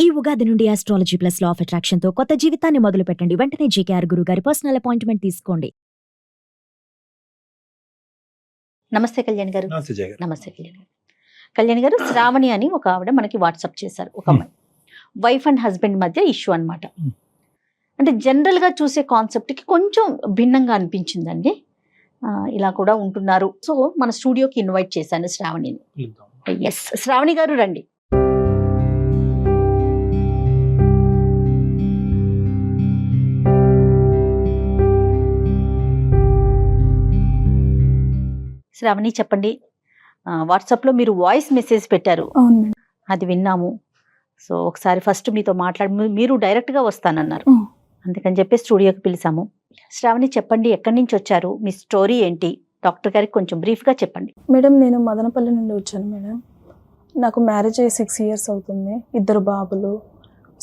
ఈ ఉగాది నుండి astrology plus law of attraction తో కొత్త జీవితాన్ని మొదలు పెట్టండి. వెంటనే జీకేఆర్ గురువు గారి పర్సనల్ అపాయింట్మెంట్ తీసుకోండి. నమస్తే కళ్యాణ్ గారు. నమస్తే జయ గారు. నమస్తే కళ్యాణ్ గారు. కళ్యాణ్ గారు, శ్రావణి అని ఒక ఆవిడ మనకి వాట్సాప్ చేశారు. ఒక అమ్మాయి వైఫ్ అండ్ హస్బెండ్ మధ్య ఇష్యూ అన్నమాట. అంటే జనరల్ గా చూసే కాన్సెప్ట్ కి కొంచెం భిన్నంగా అనిపించిందండి. ఇలా కూడా ఉంటున్నారు. సో మన స్టూడియోకి ఇన్వైట్ చేశాను శ్రావణిని. ఎస్, శ్రావణి గారు రండి. శ్రావణి చెప్పండి. వాట్సాప్ లో మీరు వాయిస్ మెసేజ్ పెట్టారు, అది విన్నాము. సో ఒకసారి ఫస్ట్ మీతో మాట్లాడి, మీరు డైరెక్ట్ గా వస్తానన్నారు, అందుకని చెప్పి స్టూడియోకి పిలిచాము. శ్రావణి చెప్పండి, ఎక్కడి నుంచి వచ్చారు, మీ స్టోరీ ఏంటి, డాక్టర్ గారికి కొంచెం బ్రీఫ్ గా చెప్పండి. మేడం, నేను మదనపల్లి నుండి వచ్చాను మేడం. నాకు మ్యారేజ్ అయ్యి 6 years అవుతుంది, 2 బాబులు.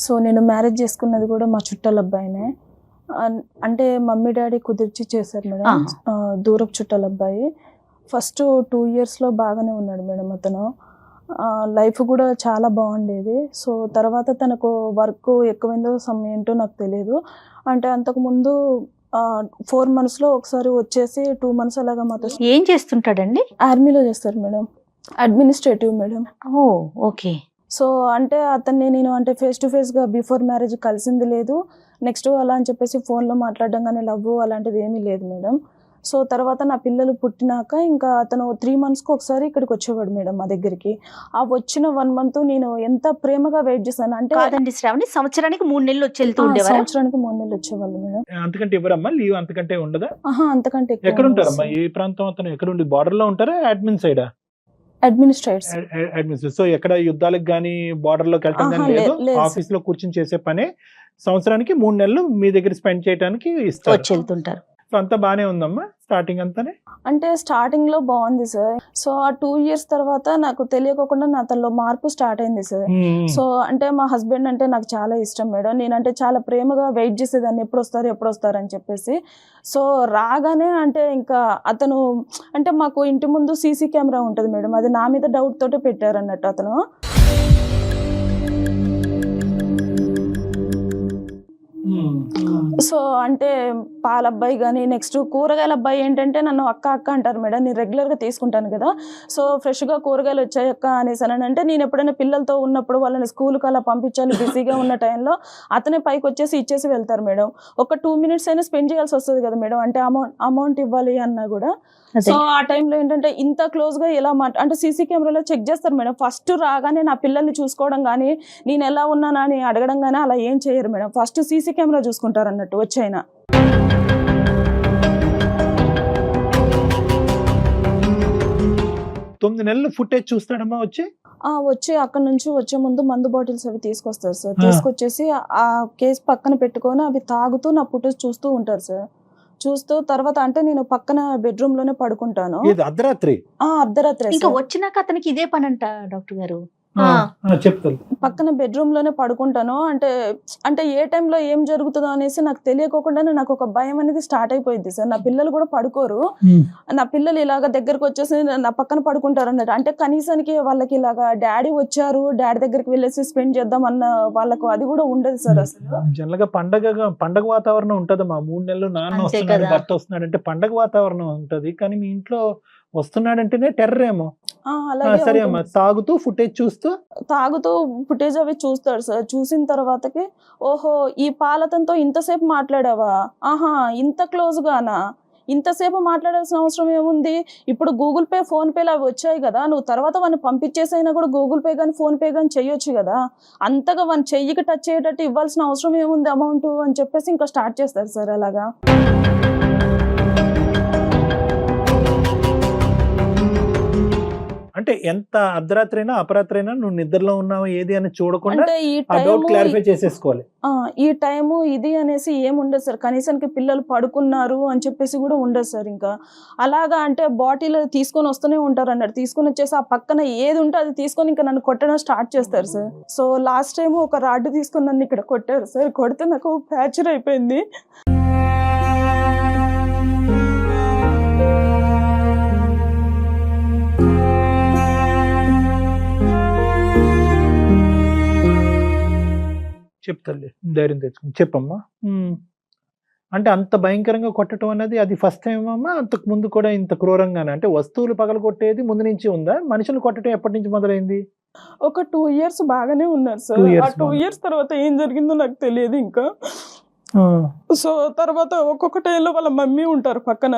సో నేను మ్యారేజ్ చేసుకున్నది కూడా మా చుట్టాల అబ్బాయినే. అంటే మమ్మీ డాడీ కుదిర్చి చేశారు మేడం, దూరపు చుట్టాల అబ్బాయి. ఫస్ట్ 2 yearsలో బాగానే ఉన్నాడు మేడం. అతను లైఫ్ కూడా చాలా బాగుండేది. సో తర్వాత తనకు వర్క్ ఎక్కువైందో ఏంటో నాకు తెలియదు. అంటే అంతకుముందు 4 monthsలో ఒకసారి వచ్చేసి 2 months అలాగా మాతో. ఏం చేస్తుంటాడండి? ఆర్మీలో చేస్తారు మేడం, అడ్మినిస్ట్రేటివ్ మేడం. ఓ ఓకే. సో అంటే అతన్ని నేను అంటే ఫేస్ టు ఫేస్గా బిఫోర్ మ్యారేజ్ కలిసింది లేదు. నెక్స్ట్ అలా అని చెప్పేసి ఫోన్లో మాట్లాడడం కానీ లవ్ అలాంటిది ఏమీ లేదు మేడం. సో తర్వాత నా పిల్లలు పుట్టినాక ఇంకా అతను 3 monthsకి ఒకసారి ఇక్కడికి వచ్చేవాడు మేడం మా దగ్గరికి. ఆ వచ్చిన 1 month నేను ఎంత ప్రేమగా వెయిట్ చేశాను అంటే. కాదండి శ్రావణి, సంవత్సరానికి 3 నెలలు వచ్చి వెళ్తూ ఉండేవారు. సంవత్సరానికి 3 నెలలు వచ్చేవాళ్ళు మేడం. అంతకంటే ఇవ్వరమ్మా లీవ్? అంతకంటే ఉండదా? అంతకంటే ఎక్కడ ఉంటారమ్మా? ఏ ప్రాంతం అతను? ఎక్కడ ఉండి? బార్డర్ లో ఉంటారా అడ్మిన్ సైడా? అడ్మినిస్ట్రేటర్. సో ఎక్కడ యుద్ధాలకు గానీ బార్డర్ లోకి వెళ్ళటం కానీ లేదు, ఆఫీస్ లో కూర్చొని చేసే పనే. సంవత్సరానికి 3 నెలలు మీ దగ్గర స్పెండ్ చేయడానికి ఇస్తారు, వచ్చి వెళ్తుంటారు. సో అంతా బానే ఉందమ్మా స్టార్టింగ్ అంతానే? అంటే స్టార్టింగ్ లో బాగుంది సార్. సో ఆ 2 years తర్వాత నాకు తెలియకోకుండా నా తనలో మార్పు స్టార్ట్ అయింది సార్. సో అంటే మా హస్బెండ్ అంటే నాకు చాలా ఇష్టం మేడం. నేనంటే చాలా ప్రేమగా వెయిట్ చేసేదాన్ని, ఎప్పుడు వస్తారు అని చెప్పేసి. సో రాగానే అంటే ఇంకా అతను అంటే మాకు ఇంటి ముందు సీసీ కెమెరా ఉంటుంది మేడం, అది నా మీద డౌట్ తోటే పెట్టారు అన్నట్టు అతను. సో అంటే పాల అబ్బాయి కానీ నెక్స్ట్ కూరగాయల అబ్బాయి ఏంటంటే నన్ను అక్క అంటారు మేడం. నేను రెగ్యులర్గా తీసుకుంటాను కదా. సో ఫ్రెష్గా కూరగాయలు వచ్చాయి అక్క అనేసి అని అంటే, నేను ఎప్పుడైనా పిల్లలతో ఉన్నప్పుడు వాళ్ళని స్కూల్కి అలా పంపించాలి బిజీగా ఉన్న టైంలో అతనే పైకి వచ్చేసి ఇచ్చేసి వెళ్తారు మేడం. ఒక 2 minutes అయినా స్పెండ్ చేయాల్సి వస్తుంది కదా మేడం, అంటే అమౌంట్ ఇవ్వాలి అన్నా కూడా. సో ఆ టైంలో ఏంటంటే ఇంత క్లోజ్గా ఎలా అంటే సీసీ కెమెరాలో చెక్ చేస్తారు మేడం. ఫస్ట్ రాగానే నా పిల్లల్ని చూసుకోవడం కానీ నేను ఎలా ఉన్నానా అని అడగడం కానీ అలా ఏం చేయరు మేడం. ఫస్ట్ సీసీ కెమెరా చూసుకుంటారు అన్నట్టు వచ్చైనా. 9 నెలలు ఫుటేజ్ చూస్తాడమ్మా వచ్చి అక్కడ నుంచి వచ్చే ముందు మందు బాటిల్స్ అవి తీసుకొస్తారు సార్. తీసుకొచ్చేసి ఆ కేసు పక్కన పెట్టుకొని అవి తాగుతూ నా ఫుటేజ్ చూస్తూ ఉంటారు సార్. చూస్తూ తర్వాత అంటే నేను పక్కన బెడ్రూమ్ లోనే పడుకుంటాను. అర్ధరాత్రి ఇంకా వచ్చినాక అతనికి ఇదే పని అంట డాక్టర్ గారు. చెప్తాను, పక్కన బెడ్రూమ్ లోనే పడుకుంటాను. అంటే ఏ టైంలో ఏం జరుగుతుందో అనేసి నాకు తెలియకోకుండానే నాకు ఒక భయం అనేది స్టార్ట్ అయిపోయింది సార్. నా పిల్లలు కూడా పడుకోరు. నా పిల్లలు ఇలాగ దగ్గరకు వచ్చేసి నా పక్కన పడుకుంటారు అన్నట్టు. అంటే కనీసానికి వాళ్ళకి ఇలాగా డాడీ వచ్చారు, డాడీ దగ్గరికి వెళ్ళేసి స్పెండ్ చేద్దాం అన్న వాళ్ళకు అది కూడా ఉండదు సార్. అసలు జనరల్ గా పండగ వాతావరణం ఉంటదమ్మా. 3 నెలలు నాన్న వస్తున్నాడు, భర్త వస్తున్నాడు అంటే పండగ వాతావరణం ఉంటది. కానీ మీ ఇంట్లో వస్తున్నాడంటేనే టెర్రర్ ఏమో. సరే అమ్మా, తాగుతూ ఫుటేజ్ అవి చూస్తాడు సార్. చూసిన తర్వాతకి ఓహో ఈ పాలతంతో ఇంతసేపు మాట్లాడావా, ఇంత క్లోజ్ గానా, ఇంతసేపు మాట్లాడాల్సిన అవసరం ఏముంది, ఇప్పుడు గూగుల్ పే ఫోన్ పేలు అవి వచ్చాయి కదా, నువ్వు తర్వాత వాడిని పంపించేసైనా కూడా గూగుల్ పే కానీ ఫోన్ పే కానీ చెయ్యొచ్చు కదా, అంతగా వాడిని చెయ్యికి టచ్ అయ్యేటట్టు ఇవ్వాల్సిన అవసరం ఏముంది అమౌంట్ అని చెప్పేసి ఇంకా స్టార్ట్ చేస్తారు సార్ అలాగా. అంటే ఎంత అర్ధరాత్రైనా అపరాత్రైనా నువ్వు నిద్రలో ఉన్నావు ఏది అని చూడకుండా క్లారిఫై చేసేసుకోవాలి. ఈ టైము ఇది అనేసి ఏముండదు సార్. కనీసానికి పిల్లలు పడుకున్నారు అని చెప్పేసి కూడా ఉండదు సార్. ఇంకా అలాగా అంటే బాటిల్ తీసుకొని వస్తూనే ఉంటారు అన్నట్టు. తీసుకొని వచ్చేసి ఆ పక్కన ఏది ఉంటే అది తీసుకొని ఇంకా నన్ను కొట్టడం స్టార్ట్ చేస్తారు సార్. సో లాస్ట్ టైం ఒక రాడ్ తీసుకొని నన్ను ఇక్కడ కొట్టారు సార్. కొడితే నాకు ఫ్రాక్చర్ అయిపోయింది. చెప్తాలే, ధైర్యం తెచ్చుకుని చెప్పమ్మా. అంటే అంత భయంకరంగా కొట్టడం అనేది అది ఫస్ట్ టైం అమ్మా? అంతకు ముందు కూడా ఇంత క్రూరంగానే, అంటే వస్తువులు పగలగొట్టేది ముందు నుంచి ఉందా? మనుషులు కొట్టడం ఎప్పటి నుంచి మొదలైంది? ఒక 2 years బాగానే ఉన్నారు సార్. 2 ఆ years 2 years తర్వాత ఏం జరిగిందో నాకు తెలియదు ఇంకా. సో తర్వాత ఒక్కొక్క టైంలో వాళ్ళ మమ్మీ ఉంటారు పక్కన.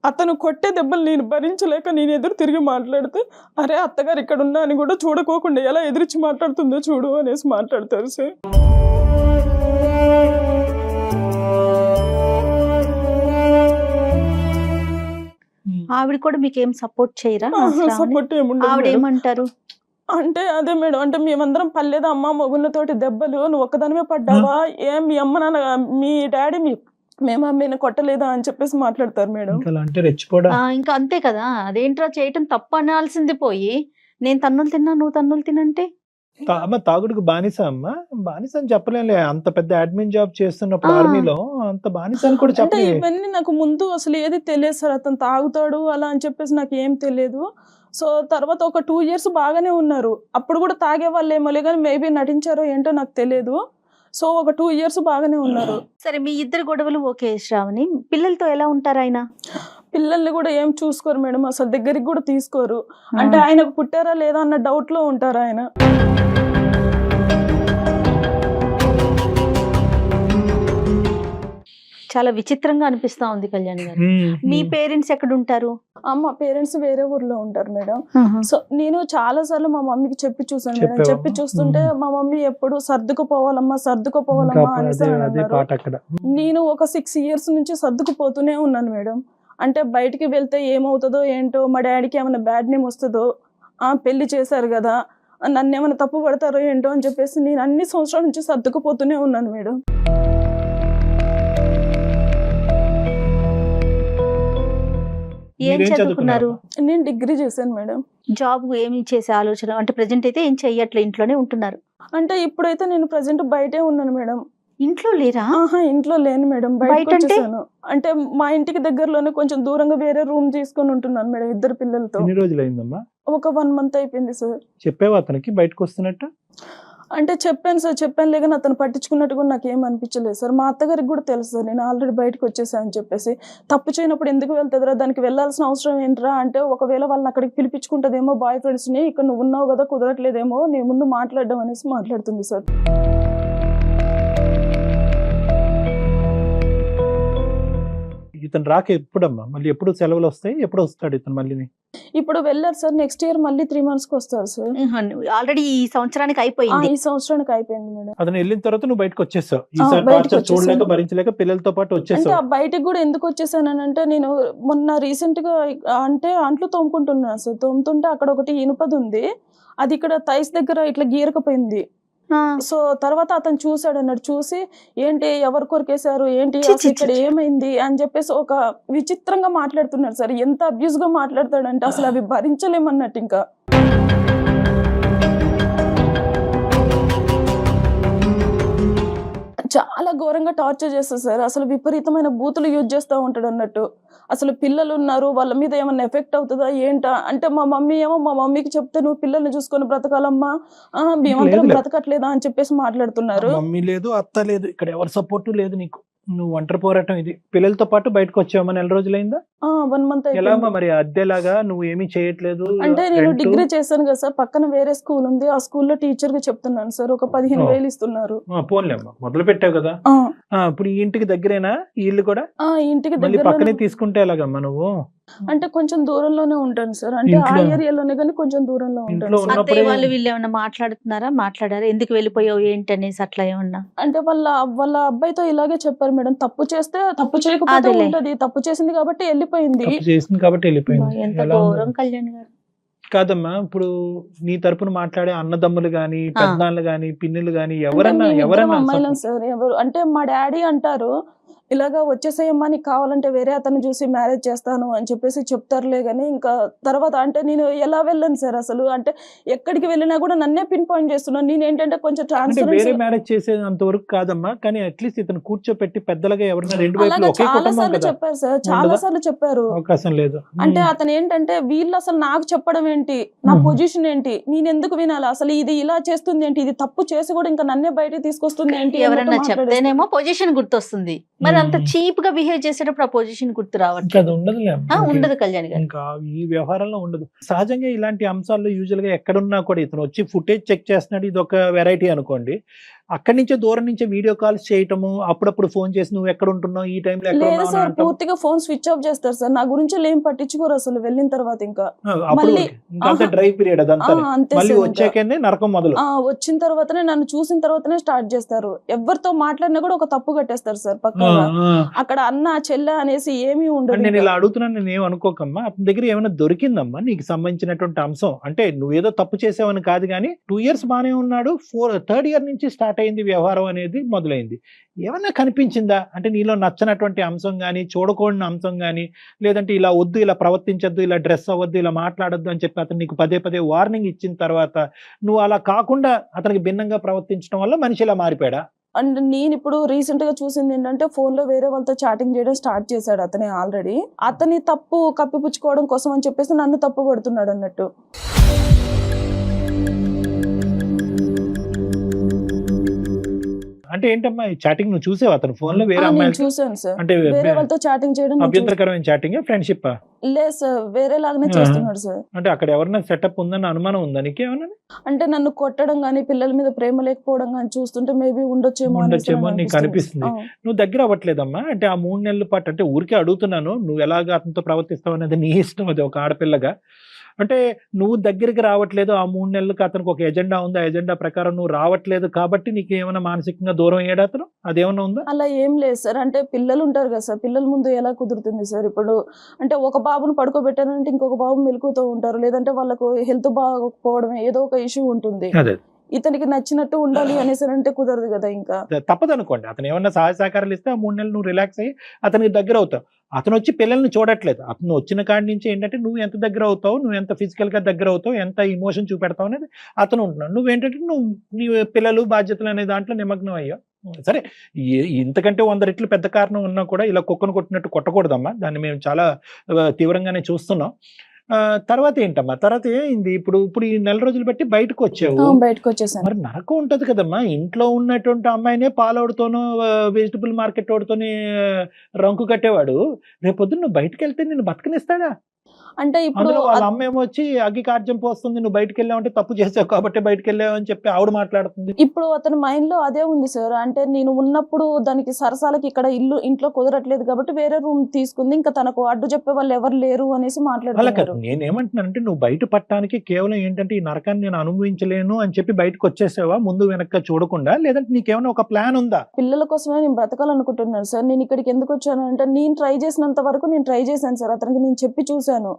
అతను కొట్టే దెబ్బలు నేను భరించలేక నేను ఎదురు తిరిగి మాట్లాడితే, అరే అత్తగారు ఇక్కడ ఉన్నా అని కూడా చూడకోకుండా ఎలా ఎదిరించి మాట్లాడుతుందో చూడు అనేసి మాట్లాడతారు సార్. ఆవిడ కూడా మీకు ఏం సపోర్ట్ చేయరా? సపోర్ట్ ఏముండదు ఆవిడ మేడం. ఏమంటారు? అంటే అదే మేడం, అంటే మేమందరం పర్లేదా అమ్మ మొగుళ్ళతోటి దెబ్బలు, నువ్వు ఒక్కదానివే పడ్డావా, ఏం మీ అమ్మ నాన్న మీ డాడీ మేము అమ్మని కొట్టలేదా అని చెప్పేసి మాట్లాడతారు మేడం. ఇంకా అలా అంటే రెచ్చిపోవడం. ఇంకా అంతే కదా, అదేంట్రా చేయటం తప్పు అనాల్సింది పోయి నేను తన్నులు తిన్నా నువ్వు తన్నులు తినంటే. అమ్మ తాగుడుకు బానిస అమ్మా? బానిస అని చెప్పలేంలే, అంత పెద్ద అడ్మిన్ జాబ్ చేస్తున్నప్పుడు ఆ. ఆర్మీలో అంత బానిస అని కూడా అంటే చెప్పలే. ఇవన్నీ నాకు ముందు అసలు ఏది తెలియదు సార్, అతను తాగుతాడు అలా అని చెప్పేసి నాకు ఏం తెలియదు. సో తర్వాత ఒక 2 years బాగానే ఉన్నారు. అప్పుడు కూడా తాగే వాళ్ళు ఏమోలే కానీ మేబీ నటించారో ఏంటో నాకు తెలియదు. సో ఒక 2 years బాగానే ఉన్నారు. సరే, మీ ఇద్దరు గొడవలు ఓకే శ్రావణి, పిల్లలతో ఎలా ఉంటారు ఆయన? పిల్లల్ని కూడా ఏం చూసుకోరు మేడం, అసలు దగ్గరికి కూడా తీసుకోరు. అంటే ఆయనకు పుట్టారా లేదా అన్న డౌట్ లో ఉంటారు ఆయన. చాలా విచిత్రంగా అనిపిస్తా ఉంది కళ్యాణ్ గారు. మీ పేరెంట్స్ ఎక్కడ ఉంటారు? మా పేరెంట్స్ వేరే ఊర్లో ఉంటారు మేడం. సో నేను చాలా సార్లు మా మమ్మీకి చెప్పి చూసాను మేడం. చెప్పావా? చెప్పి చూస్తుంటే మా మమ్మీ ఎప్పుడు సర్దుకుపోవాలమ్మా అనేసి అన్నారు. నేను ఒక 6 years నుంచి సర్దుకుపోతూనే ఉన్నాను మేడం. అంటే బయటికి వెళ్తే ఏమవుతుందో ఏంటో, మా డాడీకి ఏమైనా బ్యాడ్ నేమ్ వస్తుందో, పెళ్లి చేశారు కదా, నన్ను ఏమైనా తప్పు పడతారో ఏంటో అని చెప్పేసి నేను అన్ని సంవత్సరాల నుంచి సర్దుకుపోతూనే ఉన్నాను మేడం. ఏం చదువుకున్నారు? నేను డిగ్రీ చేశాను మేడం. జాబ్ ఏమి చేసే ఆలోచన అంటే ప్రెజెంట్ అయితే ఏం చెయ్యట్లే, ఇంట్లోనే ఉంటున్నారు. అంటే ఇప్పుడైతే నేను ప్రజెంట్ బయటే ఉన్నాను మేడం. ఇంట్లో లేరా? ఇంట్లో లేను మేడం, బయటకు వచ్చేసాను. అంటే మా ఇంటికి దగ్గరలోనే కొంచెం దూరంగా వేరే రూమ్ తీసుకొని ఉంటున్నాను మేడం, 2 పిల్లలతో. ఎన్ని రోజులు అయిందమ్మా? ఒక 1 month అయిపోయింది సార్. చెప్పావా అతనికి బయటకు వస్తున్నట్టు? అంటే చెప్పాను సార్, చెప్పాను లేదని అతను పట్టించుకున్నట్టు కూడా నాకు ఏం అనిపించలేదు సార్. మా అత్తగారికి కూడా తెలుసు సార్ నేను ఆల్రెడీ బయటకు వచ్చేసాను అని చెప్పేసి. తప్పు చేయనప్పుడు ఎందుకు వెళ్తుందిరా, దానికి వెళ్ళాల్సిన అవసరం ఏంట్రా అంటే, ఒకవేళ వాళ్ళని అక్కడికి పిలిపించుకుంటుందేమో బాయ్ ఫ్రెండ్స్ని, ఇక్కడ నువ్వు ఉన్నావు కదా కుదరట్లేదేమో నీ ముందు మాట్లాడడం అనేసి మాట్లాడుతుంది సార్. ఇతను రాక ఎప్పుడమ్మా? మళ్ళీ ఎప్పుడు సెలవులు వస్తాయి? ఎప్పుడు వస్తాడు ఇతను మళ్ళీ? ఇప్పుడు వెళ్ళారు సార్, నెక్స్ట్ ఇయర్ మళ్ళీ 3 months కి వస్తారు సార్. ఆల్రెడీ ఈ సంవత్సరానికి అయిపోయింది. ఈ సంవత్సరానికి అయిపోయింది మేడం. అతను వెళ్ళిన తర్వాత నువ్వు బయటకు వచ్చేసావు. ఈసారి బయటకు టార్చర్ చూడలేక వచ్చేసాను. భరించలేక పిల్లలతో పాటు అంటే వచ్చేసావు. ఆ బయటికి కూడా ఎందుకు వచ్చేసానంటే, నేను మొన్న రీసెంట్ గా అంటే అంట్లు తోముకుంటున్నాను సార్. తోముతుంటే అక్కడ ఒకటి ఇనుపది ఉంది, అది ఇక్కడ థైస్ దగ్గర ఇట్లా గీరకపోయింది. సో తర్వాత అతను చూసాడు అన్నాడు, చూసి ఏంటి ఎవరు కొరికేశారు ఏంటి అసలు ఇక్కడ ఏమైంది అని చెప్పేసి ఒక విచిత్రంగా మాట్లాడుతున్నాడు సార్. ఎంత అబ్యూస్ గా మాట్లాడతాడంటే అసలు అవి భరించలేమన్నట్టు. ఇంకా చాలా ఘోరంగా టార్చర్ చేస్తారు సార్. అసలు విపరీతమైన బూతులు యూజ్ చేస్తూ ఉంటాడు అన్నట్టు. అసలు పిల్లలు ఉన్నారు, వాళ్ళ మీద ఏమన్నా ఎఫెక్ట్ అవుతుందా ఏంటా అంటే, మా మమ్మీ ఏమో మా మమ్మీకి చెప్తే నువ్వు పిల్లల్ని చూసుకొని బ్రతకాలమ్మా, మేమందరం బ్రతకట్లేదా అని చెప్పేసి మాట్లాడుతున్నారు. మమ్మీ లేదు, అత్త లేదు, ఇక్కడ ఎవరి సపోర్ట్ లేదు నీకు. నువ్వు ఒంటరి పోరాటం ఇది. పిల్లలతో పాటు బయటకు వచ్చావమ్మా? నెల రోజులైందా? 1 month ఎలా అమ్మా మరి? అద్దెలాగా నువ్వు ఏమీ చేయట్లేదు? అంటే నేను డిగ్రీ చేశాను కదా సార్, పక్కన వేరే స్కూల్ ఉంది, ఆ స్కూల్లో టీచర్ గా చెప్తున్నాను సార్. ఒక 15,000 ఇస్తున్నారు. పోన్లే అమ్మా, మొదలు పెట్టావు కదా. ఇప్పుడు ఈ ఇంటికి దగ్గరేనా ఈ ఇల్లు కూడా? ఇంటికి మళ్ళీ దగ్గర పక్కనే తీసుకుంటే ఎలాగమ్మా నువ్వు? అంటే కొంచెం దూరంలోనే ఉంటాను సార్. అంటే ఆ ఏరియాలోనే కానీ కొంచెం దూరంలో ఉంటాను సార్. అత్తయ్య వాళ్ళు వీళ్ళు ఏమన్నా మాట్లాడారా? ఎందుకు వెళ్ళిపోయావు ఏంటి అనేసి అట్లా ఏమన్నా? అంటే వాళ్ళ అబ్బాయితో ఇలాగే చెప్పారు మేడం, తప్పు చేస్తే తప్పు చేయకపోతే అదేలే. ఉంటది, తప్పు చేసింది కాబట్టి వెళ్ళిపోయింది. తప్పు చేసింది కాబట్టి వెళ్ళిపోయింది. ఎంత ఎలా ఉంది? ఘోరం కళ్యాణ్ గారు. కాదమ్మా, ఇప్పుడు నీ తరపున మాట్లాడే అన్నదమ్ములు గాని, పెద్దనాన్నలు గాని, పిన్నులు గాని అంటే ఎవరన్నా మేము ఇద్దరం ఎవరన్నా అమ్మాయిలం సార్. ఎవరు అంటే మా డాడీ అంటారు, ఇలాగా వచ్చేసేయమ్మా నీకు కావాలంటే వేరే అతను చూసి మ్యారేజ్ చేస్తాను అని చెప్పేసి చెప్తారులే కానీ ఇంకా తర్వాత అంటే నేను ఎలా వెళ్ళాను సార్ అసలు అంటే ఎక్కడికి వెళ్ళినా కూడా నన్నే పిన్ పాయింట్ చేస్తున్నాను. నేను ఏంటంటే కొంచెం అంటే ట్రాన్స్పరెన్సీ వేరే మ్యారేజ్ చేసేంత వరకు కాదమ్మా, కానీ అట్లీస్ట్ ఇతను కూర్చోపెట్టి పెద్దలుగా ఎవరైనా రెండు వైపులు అలాగా ఒకే చాలా కుటుంబం సార్లు కదా, చెప్పారు సార్, చాలా ఉండదా? సార్లు చెప్పారు. అవకాశం లేదు. అంటే అతను ఏంటంటే వీళ్ళు అసలు నాకు చెప్పడం ఏంటి, నా మ్మ్. పొజిషన్ ఏంటి, నేను ఎందుకు వినాలి, అసలు ఇది ఇలా చేస్తుంది ఏంటి, ఇది తప్పు చేసి కూడా ఇంకా నన్నే బయటకి తీసుకొస్తుంది ఏంటి అన్నట్టు ఎవరన్నా మాట్లాడేస్తారు. చెప్తేనేమో పొజిషన్ గుర్తొస్తుంది, మరి అంత మ్మ్. చీప్ గా బిహేవ్ చేసేటప్పుడు ఆ పొజిషన్ గుర్తు ఇంకా రావట్లేదు. అది ఉండదులే అమ్మా. ఉండదు కళ్యాణ్ గారు. ఇంకా ఈ వ్యవహారంలో ఉండదు. సహజంగా ఇలాంటి అంశాల్లో యూజువల్ గా ఎక్కడున్నా కూడా ఇతను వచ్చి ఫుటేజ్ చెక్ చేస్తున్నాడు, ఇది ఒక వెరైటీ అనుకోండి. అక్కడి నుంచే దూరం నుంచే వీడియో కాల్స్ చేయటము, అప్పుడప్పుడు ఫోన్ చేసి నువ్వు ఎక్కడ ఉంటున్నావు, ఈ టైంలో ఎక్కడ లేదు ఉన్నావు సార్, అని అంటాం. పూర్తిగా ఫోన్ స్విచ్ ఆఫ్ చేస్తారు సార్, నా గురించి ఏం పట్టించుకోరు అసలు వెళ్ళిన తర్వాత ఇంకా. అప్పుడు మళ్ళీ- ఇంకా డ్రై పీరియడ్ అదంతా. అంతే మళ్ళీ సార్ ఇంకా. వచ్చాకనే నరకం మొదలు. వచ్చిన తర్వాతనే నన్ను చూసిన తర్వాతనే స్టార్ట్ చేస్తారు. ఎవరితో మాట్లాడినా కూడా ఒక తప్పు కట్టేస్తారు సార్ ఆ, పక్కగా. ఆ. అక్కడ అన్న చెల్లె అనేసి ఏమీ ఉండదు అంటే నేను ఇంకా. ఇలా అడుగుతున్నాను, నేను ఏం అనుకోకమ్మా. అతని దగ్గర ఏమైనా దొరికిందమ్మా నీకు సంబంధించినటువంటి అంశం? అంటే నువ్వేదో తప్పు చేసావని కాదు, కానీ 2 years బానే ఉన్నాడు, 3rd year నుంచి స్టార్ట్ అయింది వ్యవహారం అనేది మొదలైంది. ఏమన్నా కనిపించిందా అంటే నీలో నచ్చనటువంటి అంశం కానీ, చూడకూడని అంశం కానీ, లేదంటే ఇలా వద్దు, ఇలా ప్రవర్తించొద్దు, ఇలా డ్రెస్ అవ్వద్దు, ఇలా మాట్లాడొద్దు అని చెప్పి అతను నీకు పదే పదే వార్నింగ్ ఇచ్చిన తర్వాత నువ్వు అలా కాకుండా అతనికి భిన్నంగా ప్రవర్తించడం వల్ల మనిషి ఇలా మారిపోయాడా? అండ్ నేను ఇప్పుడు రీసెంట్ గా చూసింది ఏంటంటే ఫోన్ లో వేరే వాళ్ళతో చాటింగ్ చేయడం స్టార్ట్ చేశాడు అతనే ఆల్రెడీ. అతని తప్పు కప్పిపుచ్చుకోవడం కోసం అని చెప్పేసి నన్ను తప్పు పడుతున్నాడు అన్నట్టు. అంటే ఏంటమ్మా ఈ చాటింగ్ నువ్వు చూసావు అతను ఫోన్ లో వేరే నేను అమ్మాయిలు? చూసాను సార్, అంటే వేరే వాళ్ళతో చాటింగ్ చేయడం నేను అభ్యంతరకరమైన చాటింగ్, ఫ్రెండ్షిప్? లేదు సార్, వేరే లాగానే ఆ. చేస్తున్నాడు సార్. అంటే అక్కడ ఎవరైనా సెటప్ ఉందన్న అనుమానం ఉందా నీకేమన్నా? అంటే నన్ను కొట్టడం గానీ, పిల్లల మీద ప్రేమ లేకపోవడం గానీ చూస్తుంటే మేబీ ఉండొచ్చేమో అనేసి ఉండొచ్చేమో నాకు నీకు అనిపిస్తుంది. ఆ. నువ్వు దగ్గర అవ్వట్లేదమ్మా. అంటే ఆ 3 నెలల పాటు, అంటే ఊరికే అడుగుతున్నాను, నువ్వు ఎలాగ అతనితో ప్రవర్తిస్తావు అనేది నీ ఇష్టం, అది ఒక ఆడపిల్లగా. అంటే నువ్వు దగ్గరికి రావట్లేదు, ఆ 3 నెలలకు అతనికి ఒక ఎజెండా ఉంది, ఆ ఎజెండా ప్రకారం నువ్వు రావట్లేదు కాబట్టి నీకు ఏమైనా మానసికంగా దూరం అయ్యాడు అతను? అదేమన్నా ఉందా? అలా ఏం లేదు సార్, అంటే పిల్లలు ఉంటారు కదా సార్, పిల్లల ముందు ఎలా కుదురుతుంది సార్? ఇప్పుడు అంటే ఒక బాబును పడుకోబెట్టారంటే ఇంకొక బాబు మెలుకుతూ ఉంటారు, లేదంటే వాళ్ళకు హెల్త్ బాగోకపోవడం ఏదో ఒక ఇష్యూ ఉంటుంది. అదే ఇతనికి నచ్చినట్టు ఉండాలి అనేసి అంటే కుదరదు కదా ఇంకా. తప్పదు అనుకోండి. అతను ఏమన్నా సహాయ సహకారాలు ఇస్తే ఆ 3 నెలలు నువ్వు రిలాక్స్ అయ్యి అతనికి దగ్గర అవుతావు. అతను వచ్చి పిల్లల్ని చూడట్లేదు. అతను వచ్చిన కాడి నుంచి ఏంటంటే నువ్వు ఎంత దగ్గర అవుతావు, నువ్వు ఎంత ఫిజికల్ గా దగ్గర అవుతావు, ఎంత ఇమోషన్ చూపెడతావు అనేది అతను ఉంటున్నాడు. నువ్వేంటంటే నువ్వు నీ పిల్లలు బాధ్యతలు అనే దాంట్లో నిమగ్నం అయ్యావు. సరే, ఇంతకంటే 100 రెట్లు పెద్ద కారణం ఉన్నా కూడా ఇలా కుక్కను కొట్టినట్టు కొట్టకూడదమ్మా. దాన్ని మేము చాలా తీవ్రంగానే చూస్తున్నాం. తర్వాత ఏంటమ్మా, తర్వాత ఏంది? ఇప్పుడు ఈ 4 రోజులు బట్టి బయటకు వచ్చావు, బయటకు వచ్చేసాను. మరి నరకం ఉంటది కదమ్మా. ఇంట్లో ఉన్నటువంటి అమ్మాయినే పాలవుడితోనో వెజిటబుల్ మార్కెట్ వాడితోనే రంకు కట్టేవాడు రేపొద్దున నువ్వు బయటకు వెళ్తే నిన్ను బతకనిస్తాడా? అంటే ఇప్పుడు అందులో వాళ్ళ అమ్మ ఏమో వచ్చి అగ్గి కార్యం పోస్తుంది, నువ్వు బయటకు వెళ్ళావంటే తప్పు చేసావు కాబట్టి బయటకు వెళ్ళావు అని చెప్పి ఆవిడ మాట్లాడుతుంది. ఇప్పుడు అతని మైండ్ లో అదే ఉంది సార్. అంటే నేను ఉన్నప్పుడు దానికి సరసాలకి ఇక్కడ ఇంట్లో కుదరట్లేదు కాబట్టి వేరే రూమ్ తీసుకుంది, ఇంకా తనకు అడ్డు చెప్పే వాళ్ళు ఎవరు లేరు అనేసి అలా మాట్లాడుతున్నారు. కాదు, నేనేమంటున్నానంటే నువ్వు బయట పట్టడానికి కేవలం ఏంటంటే ఈ నరకాన్ని నేను అనుభవించలేను అని చెప్పి బయటకు వచ్చేసావా ముందు వెనక చూడకుండా, లేదంటే నీకేమైనా ఒక ప్లాన్ ఉందా? పిల్లల కోసమే నేను బ్రతకాలనుకుంటున్నాను సార్. నేను ఇక్కడికి ఎందుకు వచ్చాను అంటే నేను ట్రై చేసినంత వరకు నేను ట్రై చేశాను సార్. అతనికి నేను చెప్పి చూశాను,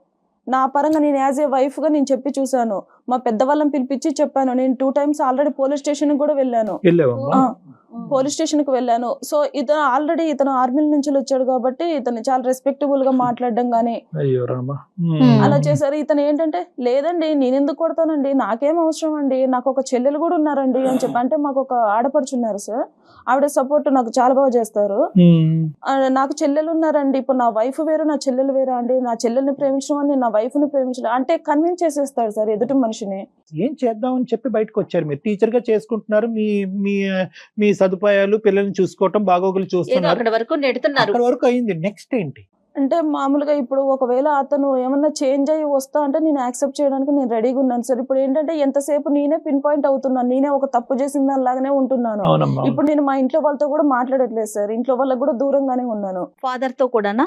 నా పరంగా నేను యాజ్ ఏ వైఫ్ గా నేను చెప్పి చూశాను. మా పెద్దవాళ్ళని పిలిపించి చెప్పాను. నేను 2 times ఆల్రెడీ పోలీస్ స్టేషన్ కూడా వెళ్ళాను. వెళ్ళావమ్మా? పోలీస్ స్టేషన్ కి వెళ్ళాను. సో ఇతను ఆర్మీ నుంచి వచ్చాడు కాబట్టి ఇతను చాలా రెస్పెక్టబుల్ గా మాట్లాడడం గానీ అయ్యో రామా. అలా చేశారు. ఇతను ఏంటంటే లేదండి నేను ఎందుకు కొడతానండి, నాకేం అవసరం అండి, నాకు ఒక చెల్లెలు కూడా ఉన్నారండి అని చెప్పి. అంటే మాకు ఒక ఆడపడుచున్నారు సార్, ఆవిడ సపోర్ట్ నాకు చాలా బాగా చేస్తారు. నాకు చెల్లెలు ఉన్నారండి, ఇప్పుడు నా వైఫ్ వేరు నా చెల్లెలు వేరా అండి, నా చెల్లెల్ని ప్రేమించడం అని నా వైఫ్ ని ప్రేమించడం అంటే కన్విన్స్ చేసేస్తాడు సార్ ఎదుటి మనిషిని. ఏం చేద్దామని చెప్పి బయటకు వచ్చారు. మీరు టీచర్ గా చేసుకుంటున్నారు, మీ మీ మీ సదుపాయాలు, పిల్లల్ని చూసుకోవటం, బాగోగులు ఏదో చూస్తున్నారు, అక్కడ వరకు నెడుతున్నారు. అక్కడ వరకు అయింది. నెక్స్ట్ ఏంటి? అంటే మామూలుగా ఇప్పుడు ఒకవేళ అతను ఏమన్నా చేంజ్ అయ్యి వస్తా అంటే నేను యాక్సెప్ట్ చేయడానికి నేను రెడీగా ఉన్నాను సార్. ఇప్పుడు ఏంటంటే ఎంతసేపు నేనే పిన్ పాయింట్ అవుతున్నాను, నేనే ఒక తప్పు చేసిన దానిలాగానే ఉంటున్నాను. అవునమ్మా. ఇప్పుడు నేను మా ఇంట్లో వాళ్ళతో కూడా మాట్లాడట్లేదు సార్, ఇంట్లో వాళ్ళకి కూడా దూరంగానే ఉన్నాను. ఫాదర్ తో కూడానా?